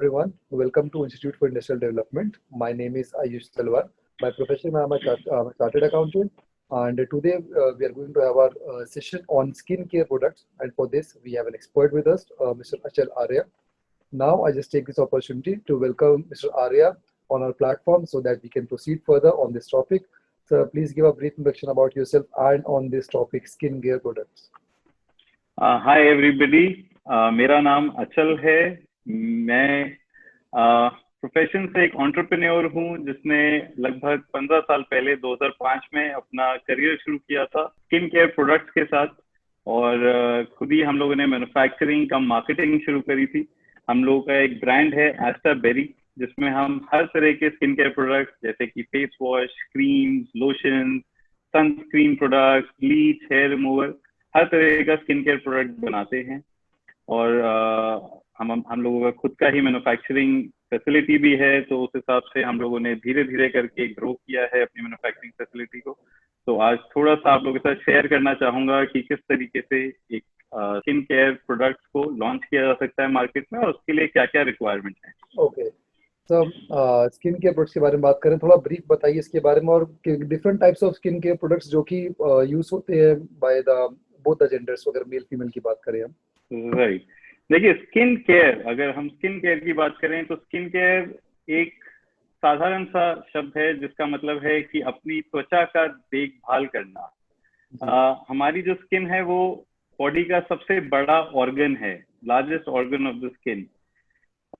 everyone. Welcome to Institute for Industrial Development. My name is Ayush Talwar. By profession, I'm a chartered accountant. And today we are going to have our session on skincare products. And for this, we have an expert with us, Mr. Achal Arya. Now, I just take this opportunity to welcome Mr. Arya on our platform so that we can proceed further on this topic. So please give a brief introduction about yourself and on this topic, skincare products. Hi everybody, मेरा नाम अचल है। मैं profession से एक entrepreneur हूँ जिसने लगभग 15 साल पहले 2005 में अपना करियर शुरू किया था स्किन केयर प्रोडक्ट्स के साथ। और खुद ही हम लोगों ने मैन्युफैक्चरिंग का मार्केटिंग शुरू करी थी। हम लोगों का एक ब्रांड है एस्टा बेरी, जिसमें हम हर तरह के स्किन केयर प्रोडक्ट्स जैसे कि face wash, creams, lotion, sunscreen products, bleach, hair remover, हर तरह का स्किन केयर प्रोडक्ट बनाते हैं। और हम लोगों का खुद का ही मैन्युफैक्चरिंग फैसिलिटी भी है, तो उस हिसाब से हम लोगों ने धीरे धीरे करके ग्रो किया है अपनी मैन्युफैक्चरिंग फैसिलिटी को। तो आज थोड़ा सा आप लोगों के साथ शेयर करना चाहूंगा कि किस तरीके से एक स्किन केयर प्रोडक्ट्स को लॉन्च किया जा सकता है मार्केट में और उसके लिए क्या क्या रिक्वायरमेंट है। ओके, तो स्किन केयर प्रोडक्ट्स के बारे में बात करें, थोड़ा ब्रीफ बताइए इसके बारे में और different types of skin care products जो कि यूज होते हैं by the both the genders, अगर मेल फीमेल की बात करें हम। राइट, देखिए स्किन केयर, अगर हम स्किन केयर की बात करें तो स्किन केयर एक साधारण सा शब्द है जिसका मतलब है कि अपनी त्वचा का देखभाल करना। हमारी जो स्किन है वो बॉडी का सबसे बड़ा ऑर्गन है, largest organ of the skin,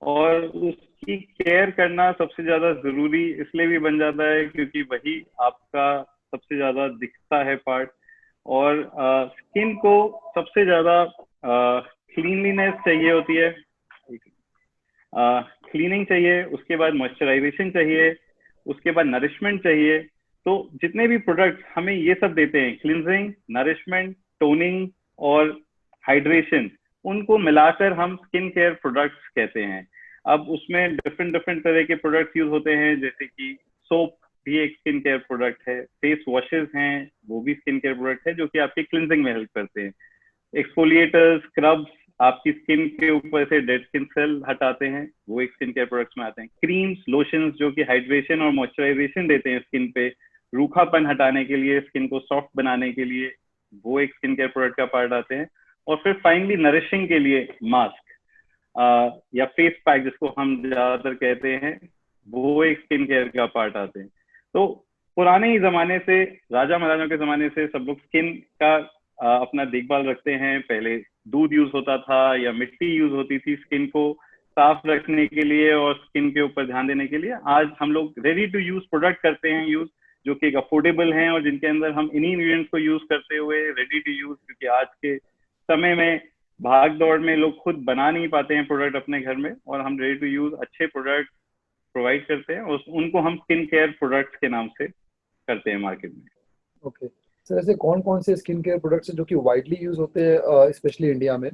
और उसकी केयर करना सबसे ज्यादा जरूरी इसलिए भी बन जाता है क्योंकि वही आपका सबसे ज्यादा दिखता है पार्ट। और स्किन को सबसे ज्यादा क्लीनलीनेस चाहिए होती है, क्लीनिंग चाहिए, उसके बाद मॉइस्चराइजेशन चाहिए, उसके बाद नरिशमेंट चाहिए। तो जितने भी प्रोडक्ट हमें ये सब देते हैं, क्लींजिंग, नरिशमेंट, टोनिंग और हाइड्रेशन, उनको मिलाकर हम स्किन केयर प्रोडक्ट्स कहते हैं। अब उसमें डिफरेंट तरह के प्रोडक्ट्स यूज होते हैं, जैसे कि सोप भी एक स्किन केयर प्रोडक्ट है, फेस वॉशेस हैं वो भी स्किन केयर प्रोडक्ट है जो कि आपकी क्लींजिंग में हेल्प करते हैं, एक्सफोलिएटर्स, स्क्रब्स आपकी स्किन के ऊपर से डेड स्किन सेल हटाते हैं, वो एक स्किन केयर प्रोडक्ट्स में आते हैं। क्रीम्स, लोशंस जो कि हाइड्रेशन और मॉइस्चराइजेशन देते हैं स्किन पे, रूखापन हटाने के लिए, स्किन को सॉफ्ट बनाने के लिए, वो एक स्किन केयर प्रोडक्ट का पार्ट आते हैं। और फिर फाइनली नरिशिंग के लिए मास्क या फेस पैक जिसको हम ज्यादातर कहते हैं, वो एक स्किन केयर का पार्ट आते हैं। तो पुराने ही जमाने से, राजा महाराजाओं के जमाने से सब लोग स्किन का अपना देखभाल रखते हैं। पहले दूध यूज होता था या मिट्टी यूज होती थी स्किन को साफ रखने के लिए और स्किन के ऊपर ध्यान देने के लिए। आज हम लोग रेडी टू यूज प्रोडक्ट करते हैं यूज, जो कि अफोर्डेबल हैं और जिनके अंदर हम इन्हीं इंग्रेडिएंट्स को यूज करते हुए रेडी टू यूज, क्योंकि आज के समय में भाग दौड़ में लोग खुद बना नहीं पाते हैं प्रोडक्ट अपने घर में, और हम रेडी टू यूज अच्छे प्रोडक्ट प्रोवाइड करते हैं और उनको हम स्किन केयर प्रोडक्ट्स के नाम से करते हैं मार्केट में। ओके सर, ऐसे कौन कौन से स्किन केयर प्रोडक्ट्स हैं जो कि वाइडली यूज होते हैं स्पेशली इंडिया में?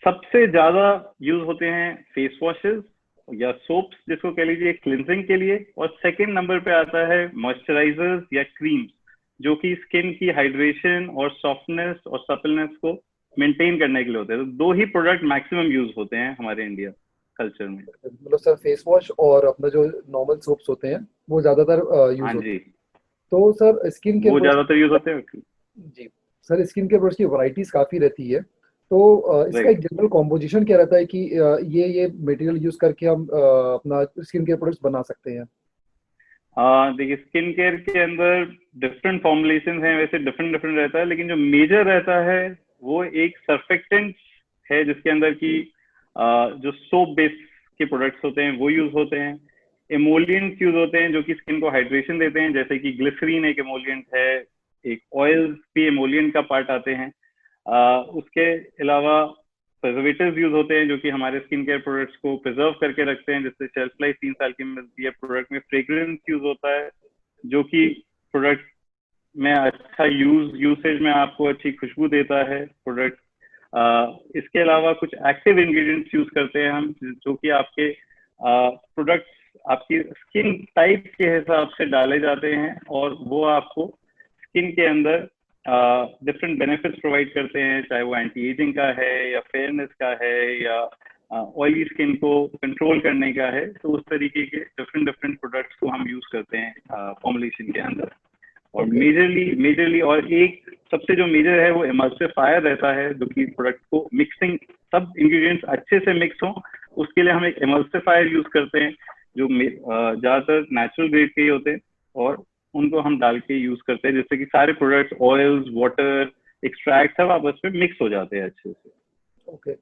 सबसे ज्यादा यूज होते हैं फेस वॉशेस या सोप्स जिसको कह लीजिए क्लिनजिंग के लिए, और सेकंड नंबर पे आता है मॉइस्चराइजर्स या क्रीम्स जो कि स्किन की हाइड्रेशन और सॉफ्टनेस और सपलनेस को मेंटेन करने के लिए होते हैं। तो दो ही प्रोडक्ट मैक्सिमम यूज होते हैं हमारे इंडिया कल्चर में। मतलब सर फेस वॉश और अपना जो नॉर्मल सोप्स होते हैं वो ज्यादातर यूज होते हैं। तो सर स्किन केयर वो ज्यादातर यूज होते हैं जी सर, स्किन केयर प्रोडक्ट्स की वैरायटीज काफी रहती है, तो इसका एक जनरल कॉम्पोजिशन क्या रहता है कि ये मटेरियल यूज करके हम अपना स्किन केयर प्रोडक्ट्स बना सकते हैं? देखिए स्किन केयर के अंदर डिफरेंट फॉर्मुलेशन हैं, वैसे डिफरेंट रहता है, लेकिन जो मेजर रहता है वो एक सर्फेक्टेंट है जिसके अंदर की जो सोप बेस के प्रोडक्ट्स होते हैं वो यूज होते हैं। एमोलियंट्स यूज होते हैं जो कि स्किन को हाइड्रेशन देते हैं, जैसे कि ग्लिसरीन एक एमोलियंट है, एक ऑयल्स भी एमोलियंट का पार्ट आते हैं। उसके अलावा प्रिजर्वेटिव्स यूज होते हैं जो कि हमारे स्किन केयर प्रोडक्ट्स को प्रिजर्व करके रखते हैं, जिससे शेल्फ लाइफ 3 साल की मिलती है। प्रोडक्ट में फ्रेग्रेंस यूज होता है जो कि प्रोडक्ट में अच्छा यूसेज में आपको अच्छी खुशबू देता है प्रोडक्ट। इसके अलावा कुछ एक्टिव इंग्रेडिएंट्स यूज करते हैं हम, जो कि आपके प्रोडक्ट्स आपकी स्किन टाइप के हिसाब से डाले जाते हैं और वो आपको स्किन के अंदर डिफरेंट बेनिफिट्स प्रोवाइड करते हैं, चाहे वो एंटी एजिंग का है या फेयरनेस का है या ऑयली स्किन को कंट्रोल करने का है, तो उस तरीके के डिफरेंट डिफरेंट प्रोडक्ट्स को हम यूज करते हैं फॉर्मुलेशन के अंदर। और मेजरली और एक सबसे जो मेजर है वो इमल्सिफायर रहता है, जो कि प्रोडक्ट को मिक्सिंग, सब इंग्रेडिएंट्स अच्छे से मिक्स हो उसके लिए हम एक इमल्सिफायर यूज करते हैं, जो ज्यादातर नेचुरल ग्रेड के ही होते हैं, और उनको हम डाल के यूज करते हैं, जिससे कि सारे प्रोडक्ट्स, ऑयल्स, वाटर, एक्सट्रैक्ट सब आपस में मिक्स हो जाते हैं अच्छे से। ओके,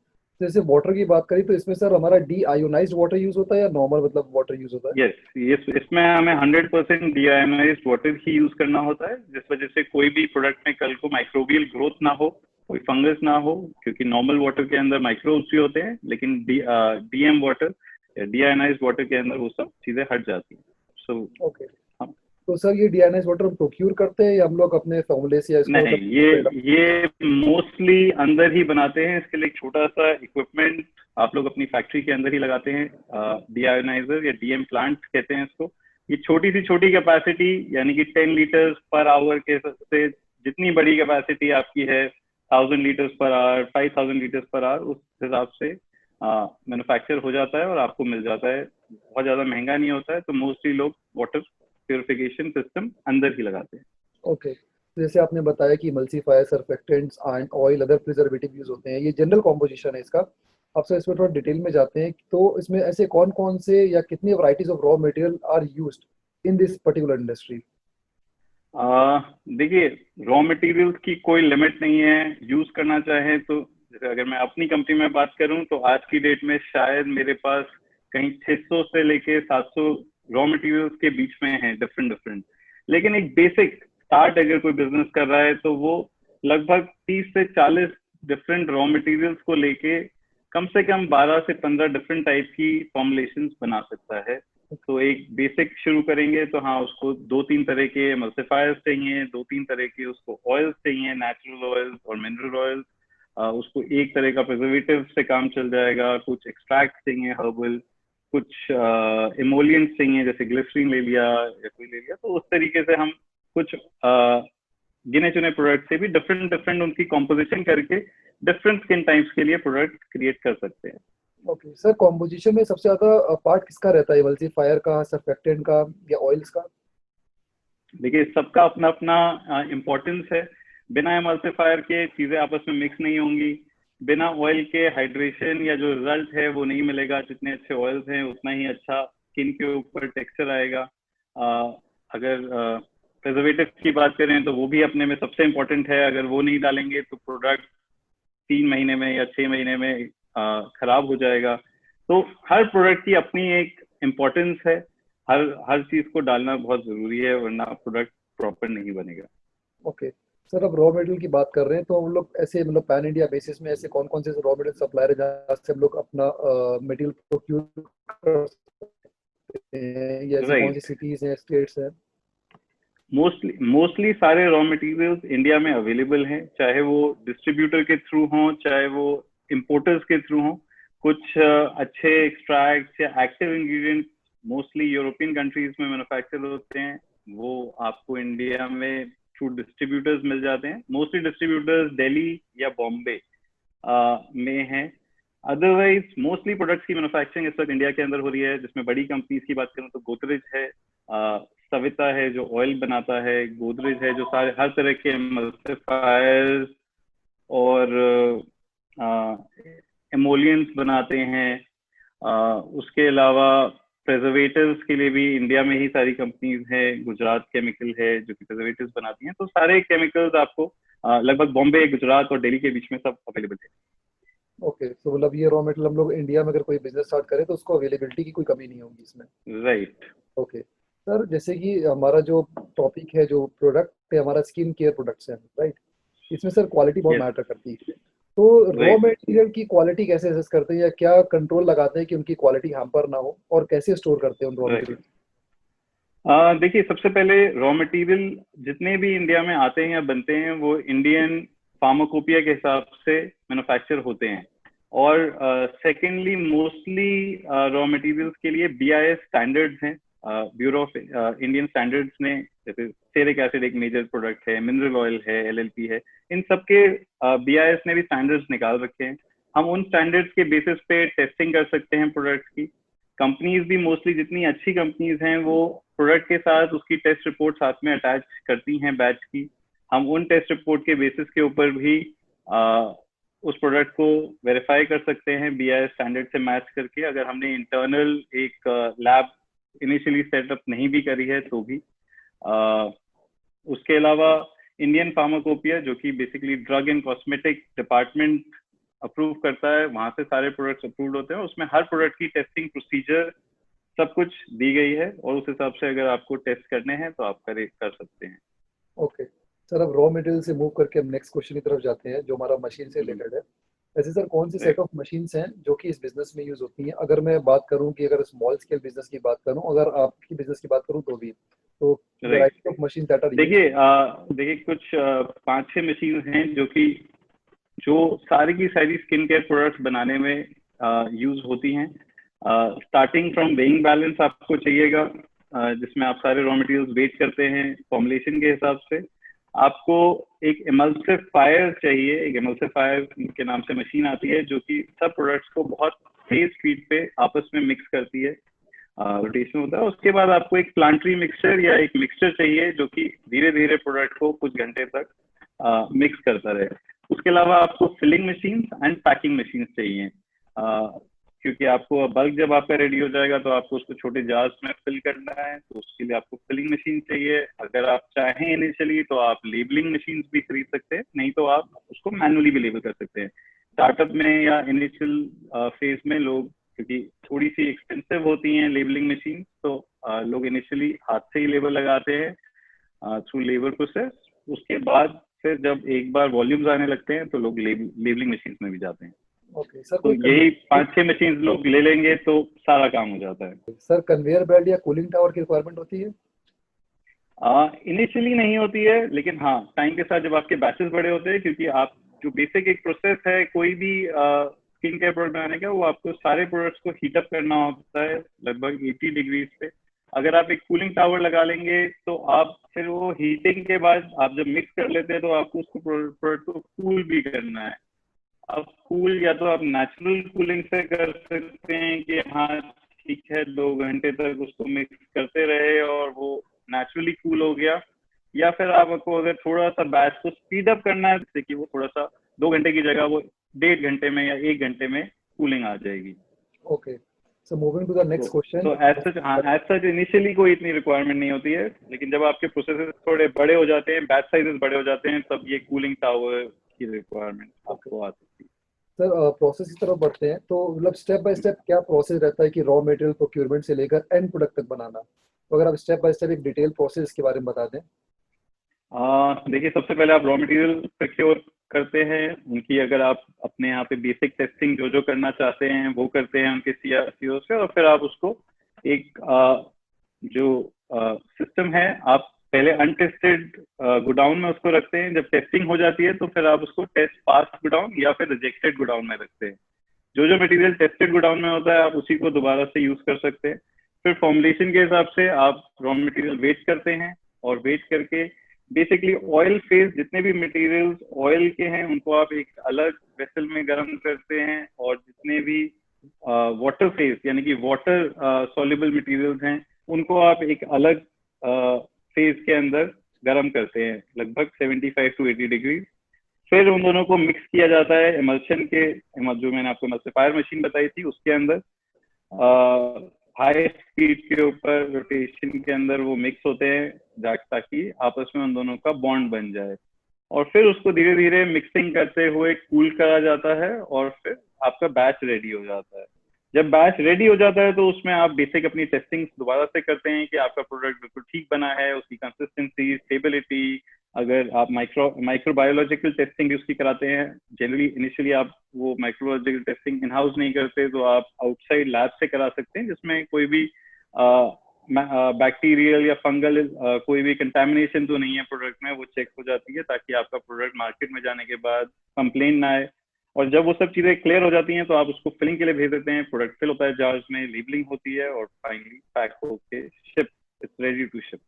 जैसे वाटर की बात करी तो इसमें सर हमारा डी आयोनाइज्ड वाटर यूज होता है या नॉर्मल मतलब वाटर यूज होता है? यस, इसमें हमें 100% डीआयोनाइज्ड वाटर ही यूज करना होता है, जिस वजह से कोई भी प्रोडक्ट में कल को माइक्रोबियल ग्रोथ ना हो, कोई फंगस ना हो, क्योंकि नॉर्मल वाटर के अंदर माइक्रोब्स भी होते हैं, लेकिन डीएम वाटर या डीआयोनाइज्ड वाटर के अंदर वो सब चीजें हट जाती हैं। सो ओके, तो सर ये डीआयोनाइज्ड वाटर हम प्रोक्यूर करते हैं या हम लोग अपने फॉर्मूले से या इसको नहीं, ये मोस्टली अंदर ही बनाते हैं। इसके लिए एक छोटा सा इक्विपमेंट आप लोग अपनी फैक्ट्री के अंदर ही लगाते हैं, डीआयोनाइजर या डीएम प्लांट कहते हैं इसको। ये छोटी कैपेसिटी, यानी कि 10 लीटर्स पर आवर के से जितनी बड़ी कैपेसिटी आपकी है, 1000 litres per hour, 5000 litres per hour, उस हिसाब से मैन्युफैक्चर हो जाता है और आपको मिल जाता है। बहुत ज्यादा महंगा नहीं होता है, तो मोस्टली लोग वाटर प्योरिफिकेशन सिस्टम अंदर ही लगाते हैं। ओके, जैसे आपने बताया कि emulsifier, surfactants and oil, other preservative use होते हैं, ये जनरल कॉम्पोजिशन है इसका। आपसे इसमें थोड़ा डिटेल में जाते हैं, तो इसमें ऐसे कौन कौन से या कितनी varieties of raw material are used in this particular industry? देखिए, रॉ मटेरियल्स की कोई लिमिट नहीं है, यूज करना चाहे तो। जैसे अगर मैं अपनी कंपनी में बात करूं तो आज की डेट में शायद मेरे पास कहीं 600 से लेके 700 रॉ मटेरियल्स के बीच में है, डिफरेंट। लेकिन एक बेसिक स्टार्ट अगर कोई बिजनेस कर रहा है तो वो लगभग 30 से 40 डिफरेंट रॉ मटेरियल्स को लेके कम से कम 12 से 15 डिफरेंट टाइप की फॉर्मुलेशंस बना सकता है। तो एक बेसिक शुरू करेंगे तो हाँ, उसको 2-3 तरह के एमल्सिफायर्स चाहिए, 2-3 तरह के उसको ऑयल्स चाहिए, नेचुरल ऑयल्स और मिनरल ऑयल्स। उसको एक तरह का प्रिजर्वेटिव से काम चल जाएगा, कुछ एक्सट्रैक्ट चाहिए हर्बल, कुछ इमोलियंट्स चाहिए, जैसे ग्लिसरीन ले लिया या कोई ले लिया। तो उस तरीके से हम कुछ गिने चुने प्रोडक्ट से भी डिफरेंट उनकी कॉम्पोजिशन करके डिफरेंट स्किन टाइप्स के लिए प्रोडक्ट क्रिएट कर सकते हैं। ओके सर, कॉम्पोजिशन में सबसे ज्यादा पार्ट किसका रहता है, इमल्सिफायर का, सरफेक्टेंट का या ऑयल्स का? देखिए, सबका अपना अपना इम्पोर्टेंस है। बिना एमल्सिफायर के चीजें आपस में मिक्स नहीं होंगी, बिना ऑयल के हाइड्रेशन या जो रिजल्ट है वो नहीं मिलेगा। जितने अच्छे ऑयल्स हैं उतना ही अच्छा स्किन के ऊपर टेक्सचर आएगा। अगर प्रिजर्वेटिव की बात करें तो वो भी अपने में सबसे इम्पोर्टेंट है। अगर वो नहीं डालेंगे तो प्रोडक्ट 3 महीने में या 6 महीने में खराब हो जाएगा। तो हर प्रोडक्ट की अपनी एक इम्पोर्टेंस है, हर चीज को डालना बहुत जरूरी है, वरना प्रोडक्ट प्रॉपर नहीं बनेगा। ओके सर, अब रॉ मटेरियल की बात कर रहे हैं तो हम लोग ऐसे मतलब पैन इंडिया बेसिस में ऐसे कौन कौन से रॉ मटेरियल सप्लायर है जहाँ से हम लोग अपना मटेरियल प्रोक्यूर कर सकते हैं, या ऐसी कौन सी सिटीज हैं, स्टेट्स हैं? मोस्टली सारे रॉ मटेरियल्स इंडिया में अवेलेबल हैं, चाहे वो डिस्ट्रीब्यूटर के थ्रू हों, चाहे वो इम्पोर्टर्स के थ्रू हों। कुछ अच्छे एक्सट्रैक्ट या active ingredients mostly European countries में मैन्युफैक्चर होते हैं, वो आपको इंडिया में थ्रू डिस्ट्रीब्यूटर्स मिल जाते हैं। मोस्टली डिस्ट्रीब्यूटर्स दिल्ली या बॉम्बे में हैं। अदरवाइज मोस्टली प्रोडक्ट्स की मैन्युफैक्चरिंग इस वक्त इंडिया के अंदर हो रही है, जिसमें बड़ी कंपनीज की बात करूं तो गोदरेज है, सविता है जो ऑयल बनाता है, गोदरेज है जो सारे हर तरह के एमल्सिफायर्स और एमोलियंट्स बनाते हैं। उसके अलावा प्रिजर्वेटिव्स के लिए भी इंडिया में ही सारी कंपनीज हैं। गुजरात केमिकल है जो कि प्रिजर्वेटिव्स बनाती हैं। तो सारे केमिकल्स आपको लगभग बॉम्बे, गुजरात और दिल्ली के बीच में सब अवेलेबल है। ओके, तो मतलब ये रॉ मटेरियल हम लोग इंडिया में अगर कोई बिजनेस स्टार्ट करे तो उसको अवेलेबिलिटी की कोई कमी नहीं होगी इसमें? राइट। ओके सर, जैसे कि हमारा जो टॉपिक है, जो प्रोडक्ट है हमारा स्किन केयर प्रोडक्ट्स है, राइट? इसमें सर क्वालिटी बहुत मैटर करती है, तो रॉ मटेरियल की क्वालिटी कैसे असेस करते हैं या क्या कंट्रोल लगाते हैं कि उनकी क्वालिटी हैम्पर ना हो, और कैसे स्टोर करते हैं उन रॉ मटेरियल? देखिए, सबसे पहले रॉ मटेरियल जितने भी इंडिया में आते हैं या बनते हैं वो इंडियन फार्माकोपिया के हिसाब से मैन्युफैक्चर होते हैं। और सेकेंडली मोस्टली रॉ मटेरियल्स के लिए BIS स्टैंडर्ड्स हैं। ब्यूरो ऑफ इंडियन स्टैंडर्ड्स ने, जैसे स्टेरिक एसिड एक मेजर प्रोडक्ट है, मिनरल ऑयल है, LLP है, इन सबके BIS ने भी स्टैंडर्ड्स निकाल रखे हैं। हम उन स्टैंडर्ड्स के बेसिस पे टेस्टिंग कर सकते हैं प्रोडक्ट्स की। कंपनीज भी मोस्टली जितनी अच्छी कंपनीज हैं वो प्रोडक्ट के साथ उसकी टेस्ट रिपोर्ट साथ में अटैच करती हैं बैच की। हम उन टेस्ट रिपोर्ट के बेसिस के ऊपर भी उस प्रोडक्ट को वेरीफाई कर सकते हैं BIS स्टैंडर्ड से मैच करके, अगर हमने इंटरनल एक लैब इनिशियली सेटअप नहीं भी करी है तो भी। उसके अलावा इंडियन फार्माकोपिया, जो कि basically drug and cosmetic department approve करता है, वहां से सारे प्रोडक्ट्स अप्रूव्ड होते हैं। उसमें हर प्रोडक्ट की टेस्टिंग प्रोसीजर सब कुछ दी गई है और उस हिसाब से अगर आपको टेस्ट करने हैं तो आप कर सकते हैं। ओके सर, अब रॉ मटेरियल से मूव करके हम नेक्स्ट क्वेश्चन की तरफ जाते हैं जो हमारा मशीन से रिलेटेड है। ऐसे सर कौन सी सेट ऑफ मशीन्स हैं जो कि इस बिजनेस में यूज होती हैं? अगर मैं बात करूं कि अगर स्मॉल स्केल बिजनेस की बात करूं, अगर आपकी बिजनेस की बात करूं तो भी, तो variety of machine that are देखिए कुछ 5-6 मशीन हैं जो सारी की सारी स्किन केयर प्रोडक्ट्स बनाने में यूज होती हैं। स्टार्टिंग फ्रॉम वेइंग बैलेंस आपको चाहिएगा, जिसमें आप सारे रॉ मटेरियल्स वेट करते हैं फॉर्मुलेशन के हिसाब से। आपको एक इमल्सिफायर चाहिए, एक इमल्सिफायर के नाम से मशीन आती है जो कि सब प्रोडक्ट्स को बहुत तेज स्पीड पे आपस में मिक्स करती है, रोटेशन होता है। उसके बाद आपको एक प्लांटरी मिक्सचर या एक मिक्सचर चाहिए जो कि धीरे धीरे प्रोडक्ट को कुछ घंटे तक मिक्स करता रहे। उसके अलावा आपको filling machine and packing machine चाहिए, क्योंकि आपको बल्क जब आपका रेडी हो जाएगा तो आपको उसको छोटे जार्स में फिल करना है, तो उसके लिए आपको फिलिंग मशीन चाहिए। अगर आप चाहें इनिशियली तो आप लेबलिंग मशीन भी खरीद सकते हैं, नहीं तो आप उसको मैनुअली भी लेबल कर सकते हैं। स्टार्टअप में या इनिशियल फेज में लोग, क्योंकि थोड़ी सी एक्सपेंसिव होती हैं लेबलिंग मशीन, तो लोग इनिशियली हाथ से ही लेबल लगाते हैं थ्रू लेबर प्रोसेस। उसके बाद फिर जब एक बार वॉल्यूम्स आने लगते हैं तो लोग लेबलिंग मशीन में भी जाते हैं। ओके सर, तो यही 5-6 मशीन लोग ले लेंगे तो सारा काम हो जाता है। सर कन्वेयर बेल्ट या कूलिंग टावर की रिक्वायरमेंट होती है? इनिशियली नहीं होती है, लेकिन हाँ टाइम के साथ जब आपके बैचेस बड़े होते हैं, क्योंकि आप जो बेसिक एक प्रोसेस है कोई भी स्किन केयर प्रोडक्ट बनाने का, वो आपको सारे प्रोडक्ट्स को हीट अप करना होता है लगभग 80 डिग्रीज पे। अगर आप एक कूलिंग टावर लगा लेंगे तो आप फिर वो हीटिंग के बाद आप जब मिक्स कर लेते हैं तो आपको उसको प्रोडक्ट को कूल भी करना है। अब कूल या तो आप नेचुरल कूलिंग से कर सकते हैं कि हाँ ठीक है 2 घंटे तक उसको मिक्स करते रहे और वो नेचुरली कूल हो गया, या फिर आपको अगर थोड़ा सा बैच को स्पीड अप करना है जैसे कि वो थोड़ा सा 2 घंटे की जगह वो 1.5 घंटे में या 1 घंटे में कूलिंग आ जाएगी। Okay, so moving to the next question. तो एज सच इनिशियली कोई इतनी रिक्वायरमेंट नहीं होती है, लेकिन जब आपके प्रोसेसेस थोड़े बड़े हो जाते हैं, बैच साइजेस बड़े हो जाते हैं, तब ये कूलिंग टावर की रिक्वायरमेंट आपको आ सकती है। सर प्रोसेस की तरफ बढ़ते हैं, तो मतलब स्टेप बाय स्टेप क्या प्रोसेस रहता है कि रॉ मटेरियल प्रोक्योरमेंट से लेकर एंड प्रोडक्ट तक बनाना? तो अगर आप स्टेप बाय स्टेप एक डिटेल प्रोसेस के बारे में बता दें। देखिए सबसे पहले आप रॉ मटेरियल प्रोक्योर करते हैं, उनकी अगर आप अपने यहाँ पे बेसिक टेस्टिंग जो करना चाहते हैं वो करते हैं उनके सीओ से, और फिर आप उसको एक जो सिस्टम है आप पहले अनटेस्टेड गोडाउन में उसको रखते हैं। जब टेस्टिंग हो जाती है तो फिर आप उसको टेस्ट पास गोडाउन या फिर रिजेक्टेड गोडाउन में रखते हैं। जो मटेरियल टेस्टेड गोडाउन में होता है आप उसी को दोबारा से यूज कर सकते हैं। फिर फॉर्मुलेशन के हिसाब से आप रॉ मटेरियल वेट करते हैं, और वेट करके बेसिकली ऑयल फेज जितने भी मटेरियल्स ऑयल के हैं उनको आप एक अलग वेसल में गर्म करते हैं, और जितने भी वाटर फेज यानी कि वाटर सॉल्युबल मटेरियल्स हैं उनको आप एक अलग फेज के अंदर गर्म करते हैं लगभग 75 to 80 डिग्री। फिर उन दोनों को मिक्स किया जाता है इमल्शन के, जो मैंने आपको इमल्सिफायर मशीन बताई थी उसके अंदर, हाई स्पीड के ऊपर रोटेशन के अंदर वो मिक्स होते हैं ताकि आपस में उन दोनों का बॉन्ड बन जाए। और फिर उसको धीरे धीरे मिक्सिंग करते हुए कूल करा जाता है, और फिर आपका बैच रेडी हो जाता है। जब बैच रेडी हो जाता है तो उसमें आप बेसिक अपनी टेस्टिंग दोबारा से करते हैं कि आपका प्रोडक्ट बिल्कुल ठीक बना है, उसकी कंसिस्टेंसी, स्टेबिलिटी। अगर आप माइक्रोबायोलॉजिकल टेस्टिंग भी उसकी कराते हैं, जनरली इनिशियली आप वो माइक्रोबायोलॉजिकल टेस्टिंग इन हाउस नहीं करते तो आप आउटसाइड लैब से करा सकते हैं, जिसमें कोई भी बैक्टीरियल या फंगल कोई भी कंटेमिनेशन तो नहीं है प्रोडक्ट में, वो चेक हो जाती है ताकि आपका प्रोडक्ट मार्केट में जाने के बाद कंप्लेन ना आए। और जब वो सब चीजें क्लियर हो जाती हैं तो आप उसको फिलिंग के लिए भेज देते हैं, प्रोडक्ट फिल होता है जार्स में, लेबलिंग होती है और फाइनली पैक होके ship, it's ready to ship.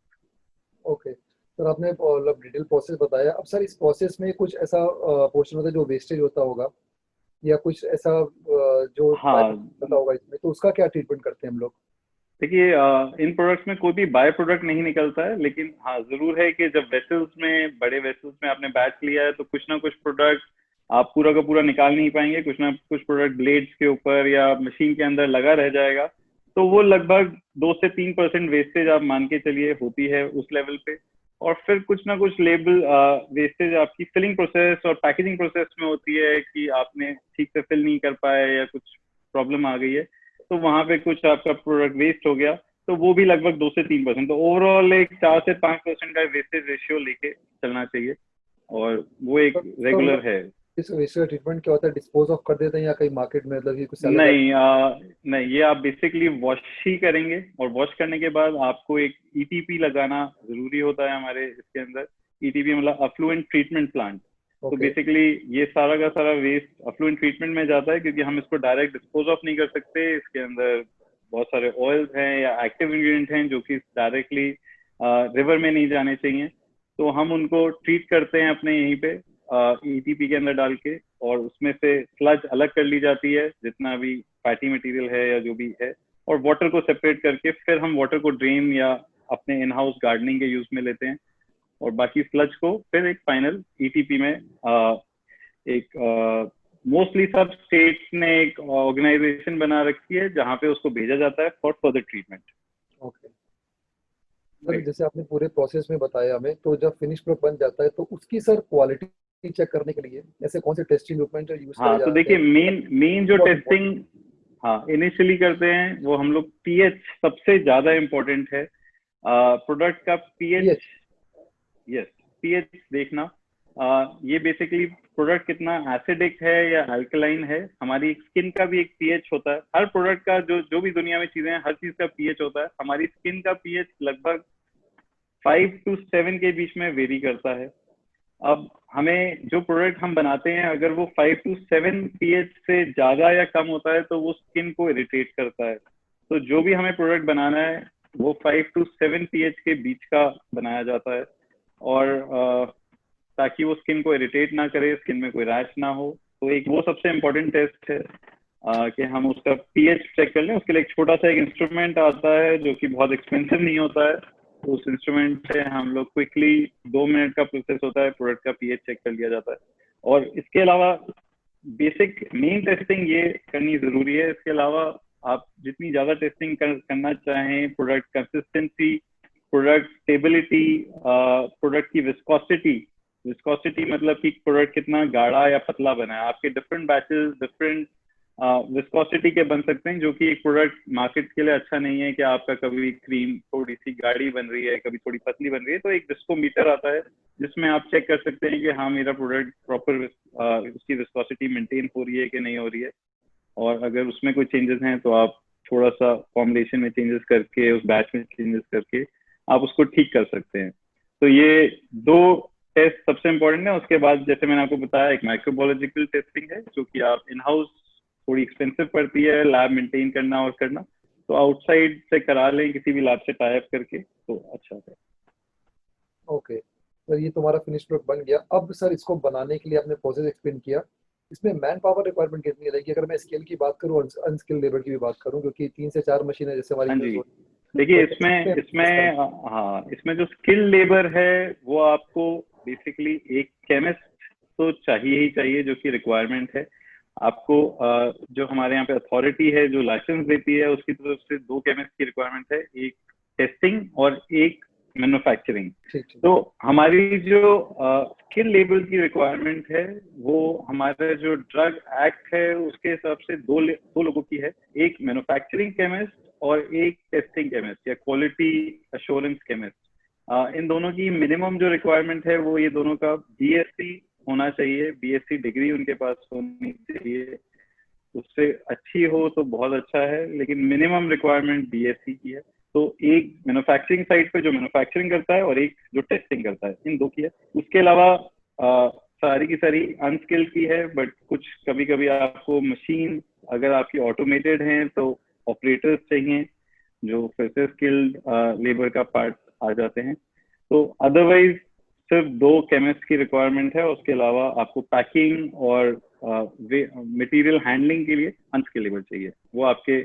Okay sir, आपने मतलब डिटेल प्रोसेस बताया। अब सर इस प्रोसेस में कुछ ऐसा पोर्शन होता है जो वेस्टेज होता होगा, या कुछ ऐसा जो हाँ पता होगा इसमें, तो उसका क्या ट्रीटमेंट करते हैं हम लोग? देखिए, इन प्रोडक्ट्स में कोई भी बाय प्रोडक्ट नहीं निकलता है, लेकिन हाँ जरूर है कि जब वेसल्स में, बड़े वेसल्स में आपने बैच लिया है तो कुछ ना कुछ प्रोडक्ट आप पूरा का पूरा निकाल नहीं पाएंगे, कुछ ना कुछ प्रोडक्ट ब्लेड्स के ऊपर या मशीन के अंदर लगा रह जाएगा। तो वो लगभग 2 से 3% वेस्टेज आप मान के चलिए होती है उस लेवल पे। और फिर कुछ ना कुछ लेबल वेस्टेज आपकी फिलिंग प्रोसेस और पैकेजिंग प्रोसेस में होती है कि आपने ठीक से फिल नहीं कर पाए या कुछ प्रॉब्लम आ गई है, तो वहां पे कुछ आपका प्रोडक्ट वेस्ट हो गया। तो वो भी लगभग 2 से 3%, तो ओवरऑल एक 4 से 5% का वेस्टेज रेशियो लेके चलना चाहिए, और वो एक तो इसका रेगुलर मतलब है। इस वेस्ट का ट्रीटमेंट क्या होता है? डिस्पोज ऑफ कर देते हैं या कहीं मार्केट में मतलब कि कुछ सेलर जाते नहीं नहीं, ये आप बेसिकली वॉश ही करेंगे, और वॉश करने के बाद आपको एक ईटीपी लगाना जरूरी होता है हमारे इसके अंदर। ईटीपी मतलब अफ्लुएंट ट्रीटमेंट प्लांट। हैं? तो ओके। बेसिकली ये सारा का सारा वेस्ट अफ्लुएंट ट्रीटमेंट में जाता है, क्योंकि हम इसको डायरेक्ट डिस्पोज ऑफ नहीं कर सकते। इसके अंदर बहुत सारे ऑयल्स हैं या एक्टिव इंग्रेडिएंट हैं जो कि डायरेक्टली रिवर में नहीं जाने चाहिए। तो हम उनको ट्रीट करते हैं अपने यहीं पे ईटीपी के अंदर डाल के, और उसमें से स्लज अलग कर ली जाती है जितना भी फैटी मटेरियल है या जो भी है, और वाटर को सेपरेट करके फिर हम वाटर को ड्रेन या अपने इन हाउस गार्डनिंग के यूज में लेते हैं। और बाकी स्लज को फिर एक फाइनल ईटीपी में एक मोस्टली सब स्टेट्स ने एक ऑर्गेनाइजेशन बना रखी है जहाँ पे उसको भेजा जाता है for further treatment. Okay sir, जैसे आपने पूरे प्रोसेस में बताया हमें, तो जब फिनिश प्रोडक्ट बन जाता है तो उसकी सर क्वालिटी चेक करने के लिए ऐसे कौन से टेस्टिंग इक्विपमेंट यूज करे हाँ तो जाते देखिए, हैं? मेन मेन जो बहुत टेस्टिंग इम्पोर्टेंट। हाँ इनिशियली करते हैं वो हम लोग पीएच सबसे ज्यादा इम्पोर्टेंट है। प्रोडक्ट का पीएच, पीएच। यस, पीएच देखना। ये बेसिकली प्रोडक्ट कितना एसिडिक है या अल्कलाइन है। हमारी स्किन का भी एक पीएच होता है, हर प्रोडक्ट का जो जो भी दुनिया में चीजें हैं हर चीज का पीएच होता है। हमारी स्किन का पीएच लगभग 5 to 7 के बीच में वेरी करता है। अब हमें जो प्रोडक्ट हम बनाते हैं अगर वो 5 to 7 पीएच से ज्यादा या कम होता है तो वो स्किन को इरिटेट करता है। तो जो भी हमें प्रोडक्ट बनाना है वो 5 to 7 पीएच के बीच का बनाया जाता है, और ताकि वो स्किन को इरिटेट ना करे, स्किन में कोई रैश ना हो। तो एक वो सबसे इम्पोर्टेंट टेस्ट है कि हम उसका पीएच चेक कर लें। उसके लिए एक छोटा सा एक इंस्ट्रूमेंट आता है जो कि बहुत एक्सपेंसिव नहीं होता है। तो उस इंस्ट्रूमेंट से हम लोग क्विकली 2 मिनट का प्रोसेस होता है, प्रोडक्ट का पीएच चेक कर लिया जाता है। और इसके अलावा बेसिक मेन टेस्टिंग ये करनी जरूरी है। इसके अलावा आप जितनी ज्यादा टेस्टिंग करना चाहें, product consistency, product stability, product की विस्कोसिटी। विस्कोसिटी मतलब कि प्रोडक्ट कितना गाढ़ा या पतला बना है। आपके डिफरेंट बैचेस डिफरेंट विस्कोसिटी के बन सकते हैं, जो कि एक प्रोडक्ट मार्केट के लिए अच्छा नहीं है कि आपका कभी क्रीम थोड़ी सी गाढ़ी बन रही है, कभी थोड़ी पतली बन रही है। तो एक विस्कोमीटर आता है जिसमें आप चेक कर सकते हैं कि हाँ मेरा प्रोडक्ट प्रॉपर उसकी विस्कोसिटी मेंटेन हो रही है कि नहीं हो रही है। और अगर उसमें कोई चेंजेस हैं तो आप थोड़ा सा फॉर्मुलेशन में चेंजेस करके, उस बैच में चेंजेस करके आप उसको ठीक कर सकते हैं। तो ये दो टेस्ट सबसे इम्पोर्टेंट है। उसके बाद जैसे मैंने आपको बताया एक माइक्रोबायोलॉजिकल टेस्टिंग है जो कि आप इन हाउस थोड़ी एक्सपेंसिव पड़ती है लैब मेंटेन करना और करना, तो आउटसाइड से करा लें किसी भी लैब से टाई अप करके तो अच्छा है। ओके सर, ये तुम्हारा फिनिश प्रोडक्ट बन गया। अब सर इसको बनाने के लिए आपने प्रोसेस एक्सप्लेन किया, इसमें मैन पावर रिक्वायरमेंट कितनी रहेगी? अगर मैं स्किल की बात करूँ और अनस्किल लेबर की भी बात करूँ, क्योंकि 3 से 4 मशीनें जैसे हमारी हाँ यूज जी, हो रही देखिए तो इसमें इसमें इसमें हाँ इसमें जो स्किल लेबर है वो आपको बेसिकली एक केमिस्ट तो चाहिए ही चाहिए, जो कि रिक्वायरमेंट है। आपको जो हमारे यहाँ पे अथॉरिटी है जो लाइसेंस देती है उसकी तरफ से 2 केमिस्ट की रिक्वायरमेंट है, एक टेस्टिंग और एक मैन्युफैक्चरिंग। ठीक ठीक। तो हमारी जो स्किल लेबर की रिक्वायरमेंट है वो हमारे जो ड्रग एक्ट है उसके हिसाब से दो लोगों की है, एक मैन्युफैक्चरिंग केमिस्ट और एक टेस्टिंग केमिस्ट या क्वालिटी अश्योरेंस केमिस्ट। इन दोनों की मिनिमम जो रिक्वायरमेंट है वो ये दोनों का बीएससी होना चाहिए, बीएससी डिग्री उनके पास होनी चाहिए। उससे अच्छी हो तो बहुत अच्छा है, लेकिन मिनिमम रिक्वायरमेंट बीएससी की है। तो एक मैन्युफैक्चरिंग साइड पे जो मैन्युफैक्चरिंग करता है और एक जो टेस्टिंग करता है, इन दो की है। उसके अलावा सारी की सारी अनस्किल्ड की है, बट कुछ कभी कभी आपको मशीन अगर आपकी ऑटोमेटेड है तो ऑपरेटर्स चाहिए जो फिर से स्किल्ड लेबर का पार्ट आ जाते हैं। तो अदरवाइज सिर्फ 2 केमिस्ट की रिक्वायरमेंट है। उसके अलावा आपको पैकिंग और मटेरियल हैंडलिंग के लिए अनस्किल्ड लेबर चाहिए। वो आपके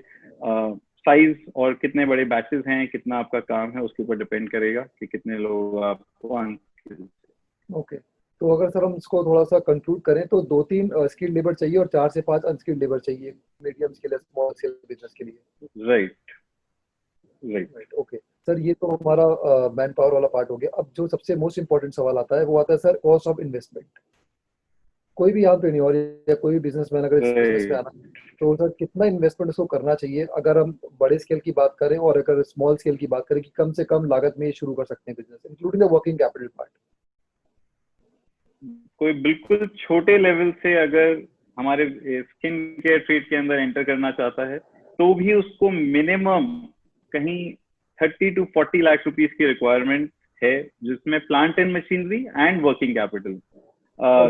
साइज और कितने बड़े बैचेस हैं, कितना आपका काम है, उसके ऊपर डिपेंड करेगा कि कितने लोग आपको अनस्किल्ड। ओके, तो अगर सर हम इसको थोड़ा सा कंक्लूड करें तो 2-3 स्किल्ड लेबर चाहिए और 4 से 5 अनस्किल्ड लेबर चाहिए medium scale small scale business के लिए। Right right. Right, okay sir, ये तो हमारा मैन पावर वाला पार्ट हो गया। अब जो सबसे मोस्ट इंपॉर्टेंट सवाल आता है वो आता है सर कॉस्ट ऑफ इन्वेस्टमेंट। कोई भी एंटरप्रेन्योर या कोई भी बिजनेसमैन अगर इस बिजनेस में आना राइट। तो सर कितना इन्वेस्टमेंट उसको करना चाहिए, अगर हम बड़े स्केल की बात करें और अगर स्मॉल स्केल की बात करें कि कम से कम लागत में ये शुरू कर सकते हैं business including the working capital part. कोई बिल्कुल छोटे लेवल से अगर हमारे स्किन केयर फील्ड के अंदर एंटर करना चाहता है तो भी उसको मिनिमम कहीं 30 to 40 लाख रुपीस की रिक्वायरमेंट है, जिसमें plant and machinery and working capital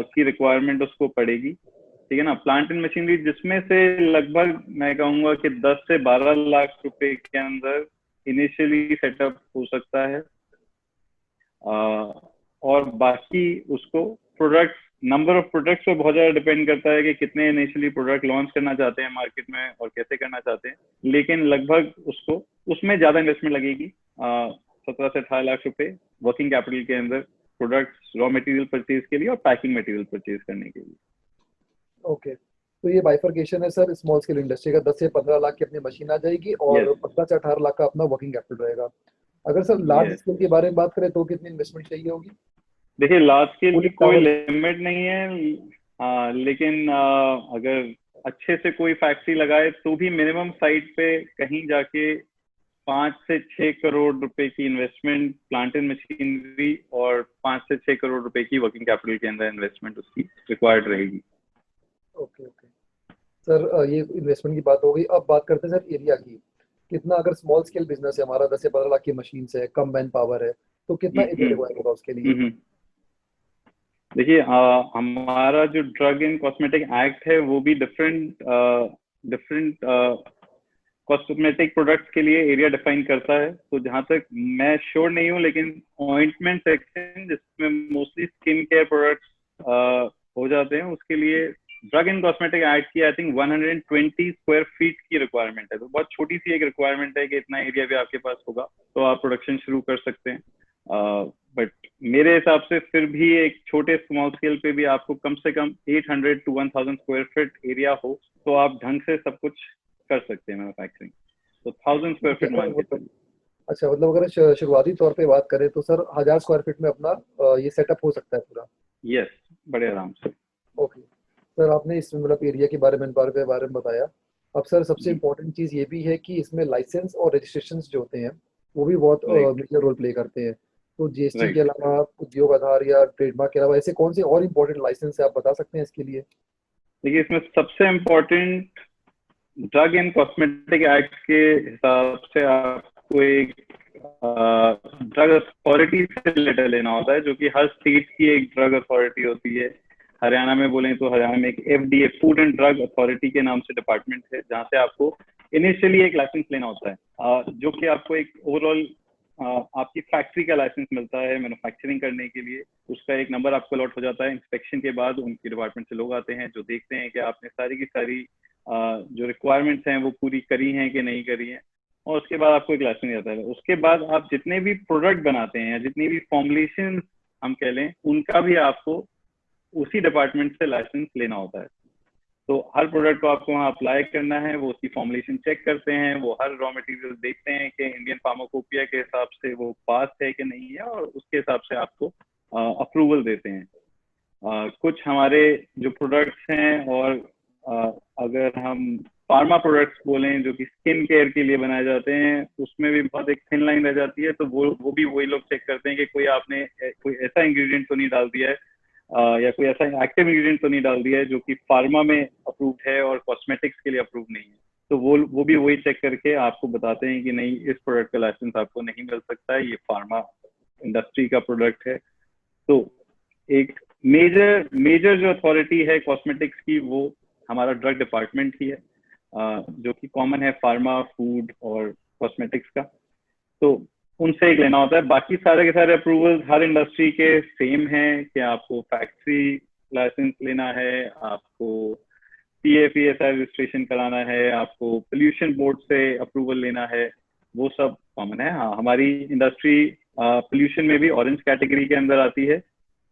की रिक्वायरमेंट उसको पड़ेगी। ठीक है ना, प्लांट एंड मशीनरी जिसमें से लगभग मैं कहूंगा कि 10 से 12 लाख रुपए के अंदर इनिशियली सेटअप हो सकता है। और बाकी उसको प्रोडक्ट्स, नंबर ऑफ प्रोडक्ट्स पे बहुत ज्यादा डिपेंड करता है कि कितने इनिशियली प्रोडक्ट लॉन्च करना चाहते हैं मार्केट में और कैसे करना चाहते हैं, लेकिन लगभग उसको उसमें ज्यादा इन्वेस्टमेंट लगेगी 17 से 18 लाख रुपए वर्किंग कैपिटल के अंदर प्रोडक्ट्स रॉ मटेरियल परचेज के लिए और पैकिंग मटेरियल परचेज करने के लिए। ओके, तो ये बाइफर्केशन है सर स्मॉल स्केल इंडस्ट्री का। 10 से 15 लाख की अपनी मशीन आ जाएगी और यस 15 से 18 लाख का अपना वर्किंग कैपिटल रहेगा। अगर सर लार्ज यस। स्केल के बारे में बात करें तो कितनी इन्वेस्टमेंट चाहिए होगी? देखिए लार्ज स्केल पूरी की कोई टावर। लिमिट नहीं है। हाँ, लेकिन अगर अच्छे से कोई फैक्ट्री लगाए तो भी मिनिमम साइट पे कहीं जाके 5 से 6 करोड़ रुपए की इन्वेस्टमेंट प्लांट एंड मशीनरी और 5 से 6 करोड़ रुपए की वर्किंग कैपिटल के अंदर इन्वेस्टमेंट उसकी रिक्वायर्ड रहेगी। ओके ओके सर, ये इन्वेस्टमेंट की बात हो गई। अब बात करते हैं सर एरिया की। कितना, अगर स्मॉल स्केल बिजनेस है हमारा, 10 से 15 लाख की मशीन है, कम मैन पावर है, तो कितना एरिया रिक्वायर होगा उसके लिए? हम्म। देखिए हमारा जो ड्रग एंड कॉस्मेटिक एक्ट है वो भी डिफरेंट डिफरेंट कॉस्मेटिक प्रोडक्ट्स के लिए एरिया डिफाइन करता है। तो जहां तक मैं श्योर नहीं हूँ, लेकिन ऑइंटमेंट सेक्शन जिसमें मोस्टली स्किन केयर प्रोडक्ट्स हो जाते हैं उसके लिए ड्रग एंड कॉस्मेटिक एक्ट की आई थिंक 120 स्क्वायर फीट की रिक्वायरमेंट है। तो बहुत छोटी सी एक रिक्वायरमेंट है कि इतना एरिया भी आपके पास होगा तो आप प्रोडक्शन शुरू कर सकते हैं। बट मेरे हिसाब से फिर भी एक छोटे स्मॉल स्केल पे भी आपको कम से कम 800 to 1000 स्क्वायर फीट एरिया हो तो आप ढंग से सब कुछ कर सकते हैं मैन्युफैक्चरिंग। तो 1000 स्क्वायर फीट मान के चलिए। अच्छा, मतलब अगर शुरुआती तौर पे बात करें तो सर 1000 स्क्वायर फीट में अपना ये सेटअप हो सकता है पूरा? यस, बड़े आराम से। ओके सर, आपने इस मतलब एरिया के बारे में बताया। अब सर सबसे इम्पोर्टेंट चीज़ ये भी है कि इसमें लाइसेंस और रजिस्ट्रेशन जो होते हैं वो भी बहुत राइट मेजर रोल प्ले करते हैं। तो जीएसटी के राइट। अलावा उद्योग आधार या ट्रेडमार्क के अलावा ऐसे कौन से और इम्पोर्टेंट लाइसेंस है, आप बता सकते हैं इसके लिए? देखिए इसमें सबसे important drug and cosmetic act के हिसाब से आपको एक ड्रग अथॉरिटी से लेटर लेना होता है, जो कि हर स्टेट की एक ड्रग अथॉरिटी होती है। हरियाणा में बोलें तो हरियाणा में एक FDA food and drug authority के नाम से डिपार्टमेंट है, जहाँ से आपको इनिशियली एक लाइसेंस लेना होता है, जो कि आपको एक ओवरऑल आपकी फैक्ट्री का लाइसेंस मिलता है मैन्युफैक्चरिंग करने के लिए। उसका एक नंबर आपको अलॉट हो जाता है। इंस्पेक्शन के बाद उनकी डिपार्टमेंट से लोग आते हैं जो देखते हैं कि आपने सारी की सारी जो रिक्वायरमेंट्स हैं वो पूरी करी हैं कि नहीं करी हैं, और उसके बाद आपको एक लाइसेंस आता है। उसके बाद आप जितने भी प्रोडक्ट बनाते हैं या जितनी भी फॉर्मुलेशन हम कह लें, उनका भी आपको उसी डिपार्टमेंट से लाइसेंस लेना होता है। तो हर प्रोडक्ट को आपको वहाँ अप्लाई करना है, वो उसकी फॉर्मुलेशन चेक करते हैं, वो हर रॉ मटेरियल देखते हैं कि इंडियन फार्माकोपिया के हिसाब से वो पास है कि नहीं है, और उसके हिसाब से आपको अप्रूवल देते हैं। कुछ हमारे जो प्रोडक्ट्स हैं, और अगर हम फार्मा प्रोडक्ट्स बोलें जो कि स्किन केयर के लिए बनाए जाते हैं, उसमें भी बहुत एक थिन लाइन रह जाती है। तो वो भी वही लोग चेक करते हैं कि कोई आपने कोई ऐसा इंग्रेडिएंट तो नहीं डाल दिया है या कोई ऐसा एक्टिव इंग्रेडिएंट तो नहीं डाल दिया है जो कि फार्मा में अप्रूव्ड है और कॉस्मेटिक्स के लिए अप्रूव नहीं है। तो वो भी वही चेक करके आपको बताते हैं कि नहीं, इस प्रोडक्ट का लाइसेंस आपको नहीं मिल सकता है, ये फार्मा इंडस्ट्री का प्रोडक्ट है। तो एक मेजर जो अथॉरिटी है कॉस्मेटिक्स की, वो हमारा ड्रग डिपार्टमेंट ही है, जो कि कॉमन है फार्मा, फूड और कॉस्मेटिक्स का। तो उनसे एक लेना होता है। बाकी सारे के सारे अप्रूवल्स हर इंडस्ट्री के सेम हैं कि आपको फैक्ट्री लाइसेंस लेना है, आपको PFESI रजिस्ट्रेशन कराना है, आपको पोल्यूशन बोर्ड से अप्रूवल लेना है, वो सब कॉमन है। हाँ, हमारी इंडस्ट्री पोल्यूशन में भी ऑरेंज कैटेगरी के अंदर आती है,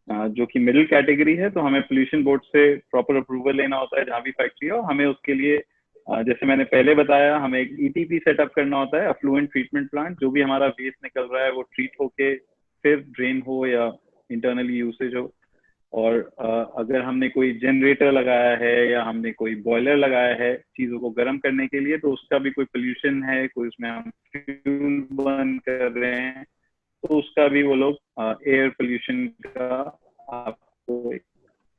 जो कि मिडिल कैटेगरी है। तो हमें पोल्यूशन बोर्ड से प्रॉपर अप्रूवल लेना होता है जहाँ भी फैक्ट्री हो। हमें उसके लिए जैसे मैंने पहले बताया, हमें एक ETP सेटअप करना होता है, अफ्लुएंट ट्रीटमेंट प्लांट। जो भी हमारा वेस्ट निकल रहा है वो ट्रीट होके फिर ड्रेन हो या इंटरनली यूसेज हो। और अगर हमने कोई जनरेटर लगाया है या हमने कोई बॉयलर लगाया है चीजों को गर्म करने के लिए, तो उसका भी कोई पोल्यूशन है, कोई उसमें हम फ्यूल बर्न कर रहे हैं, तो उसका भी वो लोग एयर पोल्यूशन का आपको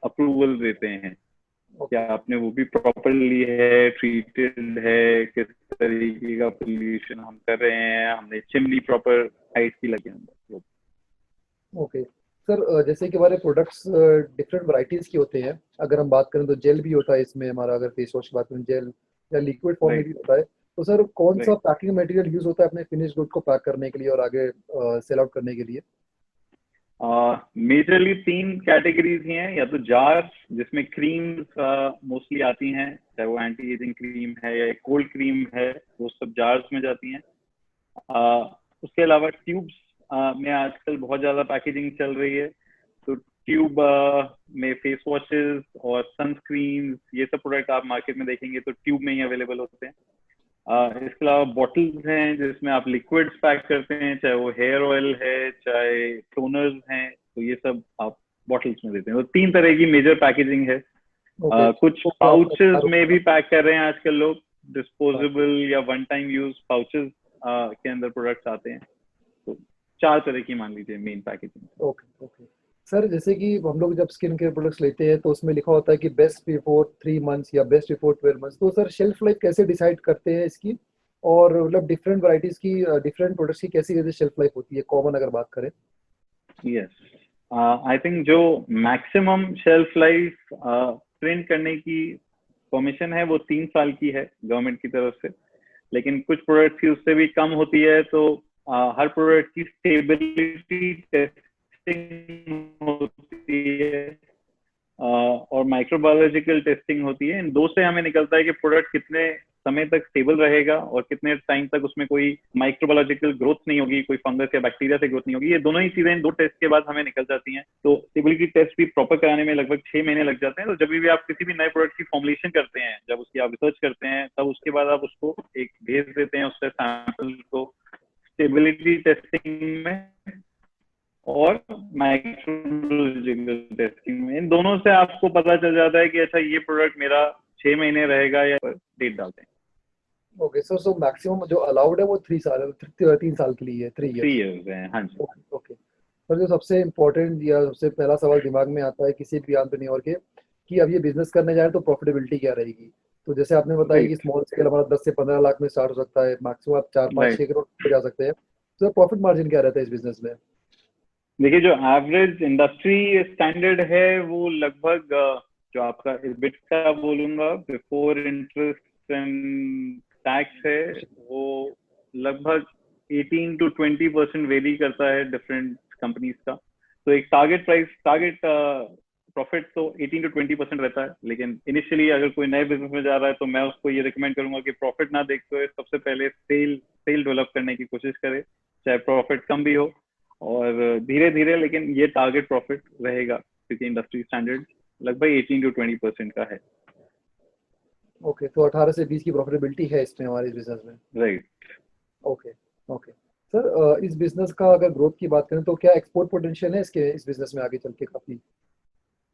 अप्रूवल देते हैं। क्या आपने वो भी प्रॉपरली है, ट्रीटेड है, किस तरीके का पोल्यूशन हम कर रहे हैं, हमने चिमनी प्रॉपर हाइट की लगी है। ओके सर, जैसे कि हमारे प्रोडक्ट्स डिफरेंट वैरायटीज के होते हैं। अगर हम बात करें तो जेल भी होता है इसमें हमारा, अगर फेस वॉश की बात करें जेल या लिक्विड फॉर्म में भी होता है। तो सर कौन सा पैकिंग मटेरियल यूज होता है अपने फिनिश गुड को पैक करने के लिए और आगे सेल आउट करने के लिए? मेजरली 3 कैटेगरीज ही हैं। या तो जार्स, जिसमें क्रीम्स मोस्टली आती हैं, चाहे वो एंटी एजिंग क्रीम है या कोल्ड क्रीम है, वो सब जार्स में जाती हैं। उसके अलावा ट्यूब्स में आजकल बहुत ज्यादा पैकेजिंग चल रही है, तो ट्यूब में फेस वॉशेस और सनस्क्रीन, ये सब प्रोडक्ट आप मार्केट में देखेंगे तो ट्यूब में ही अवेलेबल होते हैं। इसके अलावा बॉटल्स हैं जिसमें आप लिक्विड्स पैक करते हैं, चाहे वो हेयर ऑयल है, चाहे टोनर्स हैं, तो ये सब आप बॉटल्स में देते हैं। तो 3 तरह की मेजर पैकेजिंग है। कुछ पाउचेस में भी पैक कर रहे हैं आजकल लोग, डिस्पोजेबल या वन टाइम यूज पाउचेस के अंदर प्रोडक्ट्स आते हैं। तो 4 तरह की मान लीजिए main packaging. Okay okay sir, जैसे कि हम लोग जब स्किन केयर प्रोडक्ट्स लेते हैं तो उसमें लिखा होता है कि बेस्ट बिफोर 3 मंथ्स या बेस्ट बिफोर 12 मंथ्स। तो सर शेल्फ लाइफ कैसे डिसाइड करते हैं इसकी, और मतलब डिफरेंट वैरायटीज की डिफरेंट प्रोडक्ट्स की कैसी कैसी शेल्फ लाइफ होती है, कॉमन अगर बात करें? यस, आई थिंक जो मैक्सिमम शेल्फ लाइफ प्रिंट करने की परमिशन है वो 3 साल की है गवर्नमेंट की तरफ से, लेकिन कुछ प्रोडक्ट की उससे भी कम होती है। तो हर प्रोडक्ट की स्टेबिलिटी टेस्टिंग होती है और माइक्रोबायोलॉजिकल टेस्टिंग होती है। इन 2 से हमें निकलता है कि प्रोडक्ट कितने समय तक स्टेबल रहेगा और कितने टाइम तक उसमें कोई माइक्रोबायोलॉजिकल ग्रोथ नहीं होगी, कोई फंगस या बैक्टीरिया से ग्रोथ नहीं होगी। ये दोनों ही चीजें इन 2 टेस्ट के बाद हमें निकल जाती हैं। तो स्टेबिलिटी टेस्ट भी प्रॉपर कराने में लगभग 6 महीने लग जाते हैं। तो जब भी आप किसी भी नए प्रोडक्ट की फॉर्मुलेशन करते हैं, जब उसकी आप रिसर्च करते हैं, तब उसके बाद आप उसको एक भेज देते हैं उससे सैंपल को स्टेबिलिटी टेस्टिंग में और माइक्रोबायोलॉजिकल टेस्टिंग में। इन दोनों से आपको पता चल जाता है कि अच्छा ये प्रोडक्ट मेरा 6 महीने रहेगा या डेट डालते हैं। ओके सर, सो मैक्सिमम जो अलाउड है वो 3 साल है, 3 साल के लिए है, 3 इयर्स है। हाँ जी। ओके ओके सर, जो सबसे इम्पोर्टेंट या सबसे पहला सवाल दिमाग में आता है किसी भी एंटरप्रेन्योर के, कि अब ये बिजनेस करने जाए तो प्रॉफिटेबिलिटी क्या रहेगी? तो जैसे आपने बताया कि स्मॉल स्केल हमारा 10 से 15 लाख में स्टार्ट हो सकता है, मैक्सिमम आप 4-5-6 करोड़ पे जा सकते हैं। तो प्रॉफिट मार्जिन क्या रहता है इस बिजनेस में? देखिए, जो एवरेज इंडस्ट्री स्टैंडर्ड है वो लगभग जो आपका EBIT का बोलूंगा बिफोर इंटरेस्ट एंड टैक्स है, वो लगभग 18 to 20% वेरी करता है डिफरेंट कंपनीज का। तो एक टारगेट प्रॉफिट तो 18 to 20% रहता है। लेकिन इनिशियली अगर कोई नए बिजनेस में जा रहा है तो मैं उसको ये रिकमेंड करूंगा कि प्रॉफिट ना देखते हुए सबसे पहले सेल डेवलप करने की कोशिश करे, चाहे प्रॉफिट कम भी हो, और धीरे धीरे, लेकिन ये टारगेट प्रॉफिट रहेगा क्योंकि इंडस्ट्री स्टैंडर्ड लगभग 18 to 20% का है। ओके, तो 18 से 20 की प्रॉफिटेबिलिटी है इसमें हमारे इस बिजनेस में। राइट। ओके ओके सर, इस बिजनेस का अगर ग्रोथ की बात करें तो क्या एक्सपोर्ट पोटेंशियल है इसके, इस बिजनेस में आगे चल के काफी?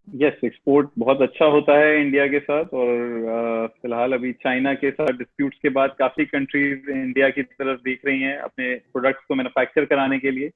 यस, एक्सपोर्ट बहुत अच्छा होता है इंडिया के साथ, और फिलहाल अभी चाइना के साथ डिस्प्यूट्स के बाद काफी कंट्रीज इंडिया की तरफ देख रही हैं अपने प्रोडक्ट्स को मैन्युफैक्चर कराने के लिए।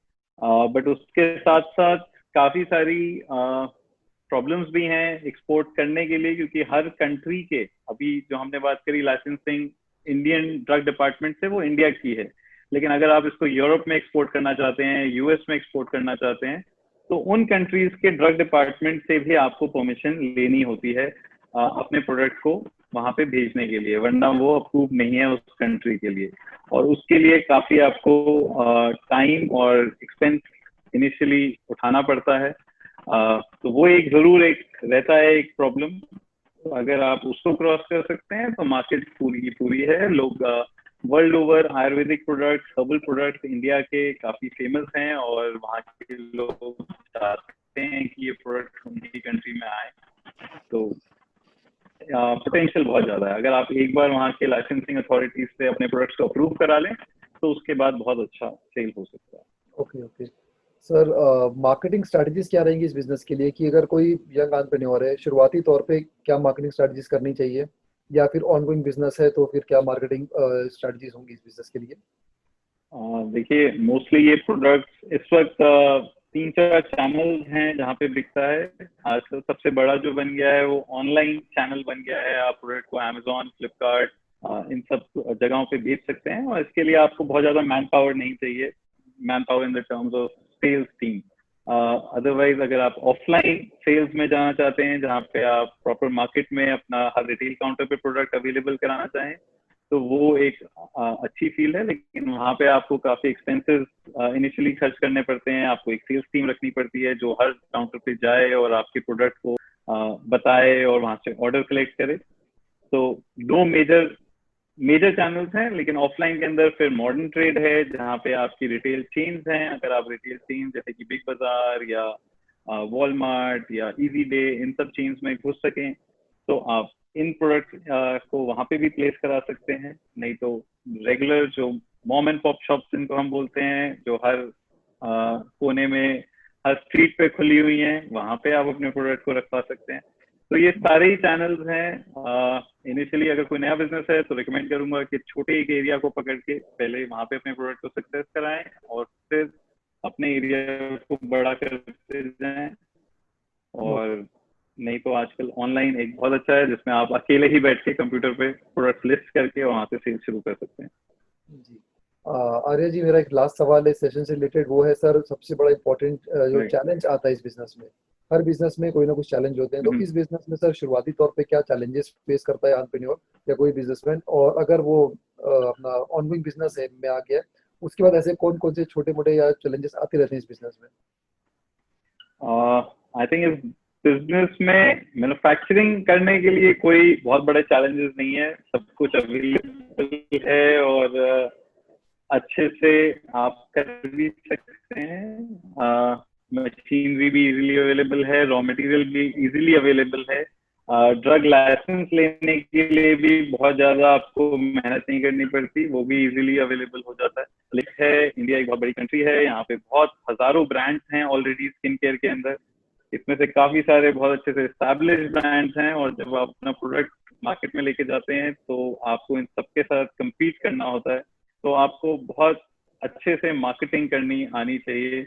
बट उसके साथ साथ काफी सारी प्रॉब्लम्स भी हैं एक्सपोर्ट करने के लिए, क्योंकि हर कंट्री के, अभी जो हमने बात करी लाइसेंसिंग इंडियन ड्रग डिपार्टमेंट से, वो इंडिया की है। लेकिन अगर आप इसको यूरोप में एक्सपोर्ट करना चाहते हैं, US में एक्सपोर्ट करना चाहते हैं, तो उन कंट्रीज के ड्रग डिपार्टमेंट से भी आपको परमिशन लेनी होती है अपने प्रोडक्ट को वहां पे भेजने के लिए, वरना वो अप्रूव नहीं है उस कंट्री के लिए। और उसके लिए काफी आपको टाइम और एक्सपेंस इनिशियली उठाना पड़ता है। तो वो एक जरूर एक रहता है एक प्रॉब्लम। अगर आप उसको क्रॉस कर सकते हैं तो मार्केट पूरी की पूरी है। लोग world over Ayurvedic products, herbal products India के काफी फेमस हैं और वहाँ के लोग चाहते हैं कि ये प्रोडक्ट उनकी कंट्री में आए। तो पोटेंशियल बहुत ज्यादा है। अगर आप एक बार वहाँ के लाइसेंसिंग अथॉरिटीज से अपने प्रोडक्ट्स को अप्रूव करा लें तो उसके बाद बहुत अच्छा सेल हो सकता है। Okay okay sir, marketing strategies क्या रहेंगी इस बिजनेस के लिए कि अगर कोई यंग एंटरप्रेन्योर है, शुरुआती तौर पे क्या मार्केटिंग स्ट्रेटजीज करनी चाहिए, या फिर ऑनगोइंग बिजनेस है तो फिर क्या मार्केटिंग स्ट्रेटजीज होंगी इस बिजनेस के लिए? देखिए, मोस्टली ये प्रोडक्ट इस वक्त 3-4 चैनल हैं जहाँ पे बिकता है। आजकल सबसे बड़ा जो बन गया है वो ऑनलाइन चैनल बन गया है। आप प्रोडक्ट को अमेजोन, फ्लिपकार्ट, इन सब जगहों पे बेच सकते हैं और इसके लिए आपको बहुत ज्यादा मैन पावर नहीं चाहिए, man power in the terms of sales team. Otherwise अगर आप ऑफलाइन सेल्स में जाना चाहते हैं जहाँ पे आप प्रॉपर मार्केट में अपना हर रिटेल काउंटर पे प्रोडक्ट अवेलेबल कराना चाहें तो वो एक अच्छी फील्ड है, लेकिन वहाँ पे आपको काफी एक्सपेंसेस इनिशियली खर्च करने पड़ते हैं। आपको एक सेल्स टीम रखनी पड़ती है जो हर काउंटर पे जाए और आपके प्रोडक्ट को बताए और वहां से ऑर्डर कलेक्ट करे। तो दो मेजर मेजर चैनल्स हैं, लेकिन ऑफलाइन के अंदर फिर मॉडर्न ट्रेड है जहाँ पे आपकी रिटेल चेन्स हैं। अगर आप रिटेल चेन्स जैसे कि बिग बाजार या वॉलमार्ट या इजी डे इन सब चेन्स में घुस सकें तो आप इन प्रोडक्ट को वहां पे भी प्लेस करा सकते हैं। नहीं तो रेगुलर जो मॉम एंड पॉप शॉप्स जिनको हम बोलते हैं, जो हर कोने में, हर स्ट्रीट पे खुली हुई हैं, वहां पे आप अपने प्रोडक्ट को रखवा सकते हैं। तो ये सारे ही चैनल्स हैं। इनिशियली अगर कोई नया बिजनेस है तो रिकमेंड करूंगा कि छोटे एक एरिया को पकड़ के पहले वहां पे अपने प्रोडक्ट को सक्सेस कराएं और फिर अपने एरिया को बड़ा करते जाएं। और नहीं तो आजकल ऑनलाइन एक बहुत अच्छा है जिसमें आप अकेले ही बैठ के कंप्यूटर पे प्रोडक्ट लिस्ट करके वहां से सेल शुरू कर सकते हैं। जी। आर्य जी, मेरा एक लास्ट सवाल है सेशन से रिलेटेड, वो है सर, सबसे बड़ा इम्पोर्टेंट जो राइट। चैलेंज आता है इस बिजनेस में, हर बिजनेस में कोई ना कुछ चैलेंज होते हैं, तो इस बिजनेस में सर शुरुआती तौर पे क्या चैलेंजेस फेस करता है एंटरप्रेन्योर या कोई बिजनेसमैन, और अगर वो अपना ऑनगोइंग बिजनेस है में आ गया है, उसके बाद ऐसे कौन कौन से छोटे मोटे या चैलेंजेस आते रहते हैं इस बिजनेस में? आई थिंक इस बिजनेस में मैन्युफैक्चरिंग करने के लिए कोई बहुत बड़े चैलेंजेस नहीं है। सब कुछ अवेलेबल है और अच्छे से आप कर भी सकते हैं। मशीनरी भी इजीली अवेलेबल है, रॉ मटेरियल भी इजीली अवेलेबल है। ड्रग लाइसेंस लेने के लिए भी बहुत ज्यादा आपको मेहनत नहीं करनी पड़ती, वो भी इजीली अवेलेबल हो जाता है। लेकिन है, इंडिया एक बहुत बड़ी कंट्री है, यहाँ पे बहुत हजारों ब्रांड्स हैं ऑलरेडी स्किन केयर के अंदर। इसमें से काफी सारे बहुत अच्छे से एस्टैब्लिश्ड ब्रांड्स हैं और जब आप अपना प्रोडक्ट मार्केट में लेके जाते हैं तो आपको इन सबके साथ compete करना होता है। तो आपको बहुत अच्छे से मार्केटिंग करनी आनी चाहिए,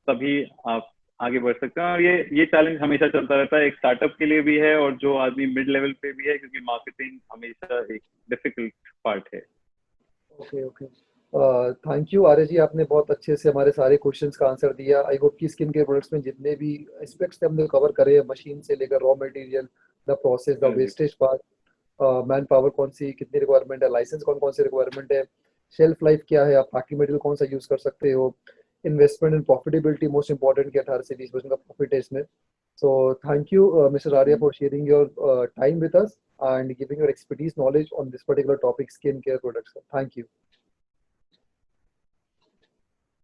तभी आप आगे बढ़ सकते हैं। और ये चैलेंज हमेशा चलता रहता है, एक स्टार्टअप के लिए भी है और जो आदमी मिड लेवल पे भी है, क्योंकि मार्केटिंग हमेशा एक डिफिकल्ट पार्ट है। ओके ओके, थैंक यू आर्य जी, आपने बहुत अच्छे से हमारे सारे क्वेश्चंस का आंसर दिया। आई होप कि स्किन केयर प्रोडक्ट्स में जितने भी एस्पेक्ट्स हमने कवर करे हैं, मशीन से लेकर raw material, the process, the wastage part, man power कौन सी कितनी रिक्वायरमेंट है, लाइसेंस कौन कौन से रिक्वायरमेंट है, शेल्फ लाइफ क्या है, आप पैकिंग मटेरियल कौन सा यूज कर सकते हो, investment and profitability most important कि 18 से 20% का प्रॉफिट है इसमें। So thank you mister Arya for sharing your time with us and giving your expertise knowledge on this particular topic, skin care products. Thank you.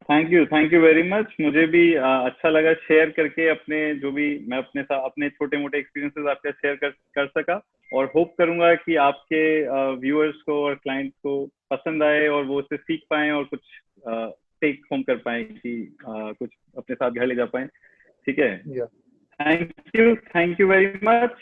Thank you very much. मुझे भी अच्छा लगा share करके अपने जो भी मैं अपने साथ अपने छोटे मोटे एक्सपीरियंसेस आपके साथ शेयर कर सका। और होप करूंगा कि आपके व्यूअर्स को और क्लाइंट को पसंद आए और वो उससे सीख पाए और कुछ टेक होम कर पाए कि कुछ अपने साथ घर ले जा पाए। ठीक है, Yeah. Thank you very much.